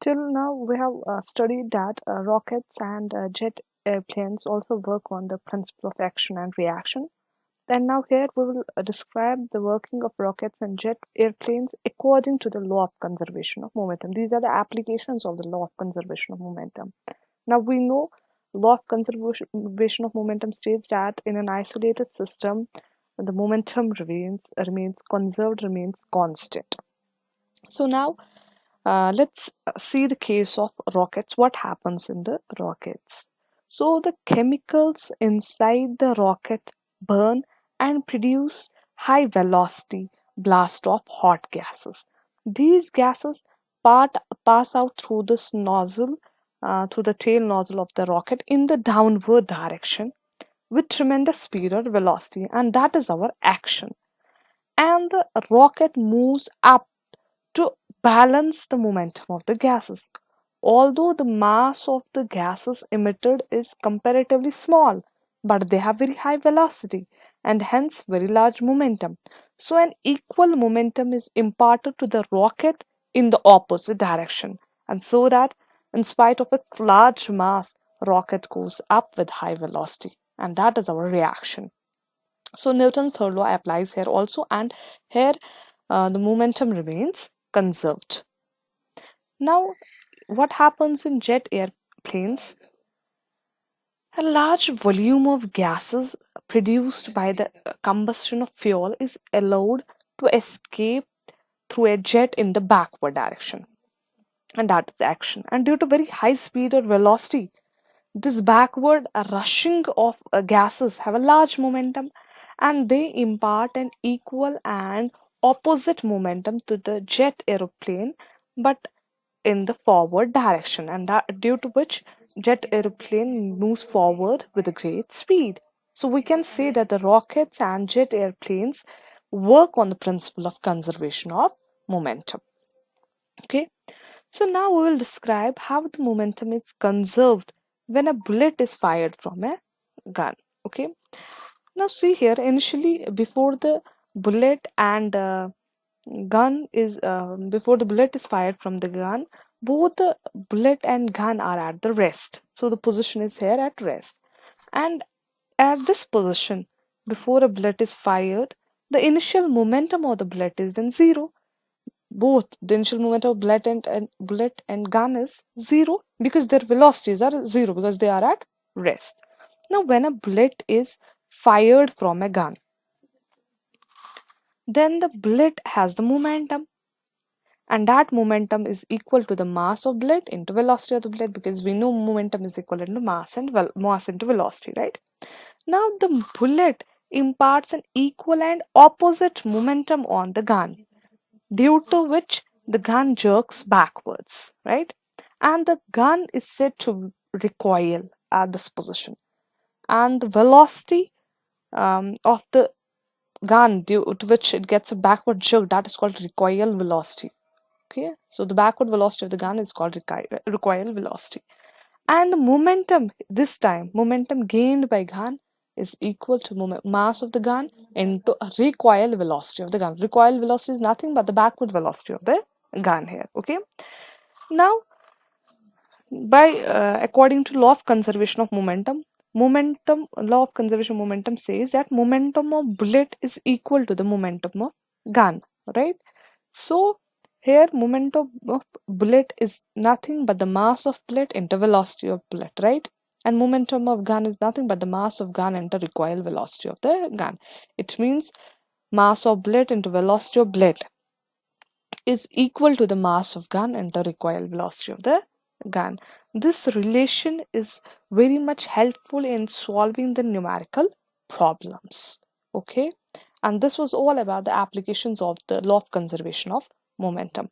Till now, we have studied that rockets and jet airplanes also work on the principle of action and reaction. And now, here we will describe the working of rockets and jet airplanes according to the law of conservation of momentum. These are the applications of the law of conservation of momentum. Now, we know law of conservation of momentum states that in an isolated system, the momentum remains conserved, remains constant. So now let's see the case of rockets. What happens in the rockets? So the chemicals inside the rocket burn and produce high velocity blast of hot gases. These gases part, pass out through this nozzle, through the tail nozzle of the rocket in the downward direction with tremendous speed or velocity, and that is our action. And the rocket moves up to balance the momentum of the gases. Although the mass of the gases emitted is comparatively small, but they have very high velocity and hence very large momentum. So, an equal momentum is imparted to the rocket in the opposite direction, and so that in spite of its large mass, rocket goes up with high velocity, and that is our reaction. So Newton's third law applies here also, and here the momentum remains conserved. Now, what happens in jet airplanes? A large volume of gases produced by the combustion of fuel is allowed to escape through a jet in the backward direction, and that is action. And due to very high speed or velocity, this backward rushing of gases have a large momentum, and they impart an equal and opposite momentum to the jet aeroplane, but in the forward direction, and that, due to which jet aeroplane moves forward with a great speed. So we can say that the rockets and jet airplanes work on the principle of conservation of momentum. Okay, so now we will describe how the momentum is conserved when a bullet is fired from a gun. Okay, now see here, initially before the bullet and gun is before the bullet is fired from the gun, both the bullet and gun are at the rest. So the position is here at rest, and at this position, before a bullet is fired, the initial momentum of the bullet is then zero. Both the initial momentum of bullet and gun is zero because their velocities are zero because they are at rest. Now, when a bullet is fired from a gun, then the bullet has the momentum, and that momentum is equal to the mass of bullet into velocity of the bullet, because we know momentum is equal to mass and mass into velocity, right? Now the bullet imparts an equal and opposite momentum on the gun, due to which the gun jerks backwards, right? And the gun is said to recoil at this position. And the velocity of the gun, due to which it gets a backward jerk, that is called recoil velocity. Okay, so the backward velocity of the gun is called recoil velocity. And the momentum, this time, momentum gained by gun is equal to mass of the gun into recoil velocity of the gun. Recoil velocity is nothing but the backward velocity of the gun here. Okay. Now, by according to law of conservation of momentum, law of conservation of momentum says that momentum of bullet is equal to the momentum of gun, right? So here momentum of bullet is nothing but the mass of bullet into velocity of bullet, right? And momentum of gun is nothing but the mass of gun into recoil velocity of the gun. It means mass of bullet into velocity of bullet is equal to the mass of gun into recoil velocity of the gun. This relation is very much helpful in solving the numerical problems. Okay, and this was all about the applications of the law of conservation of momentum.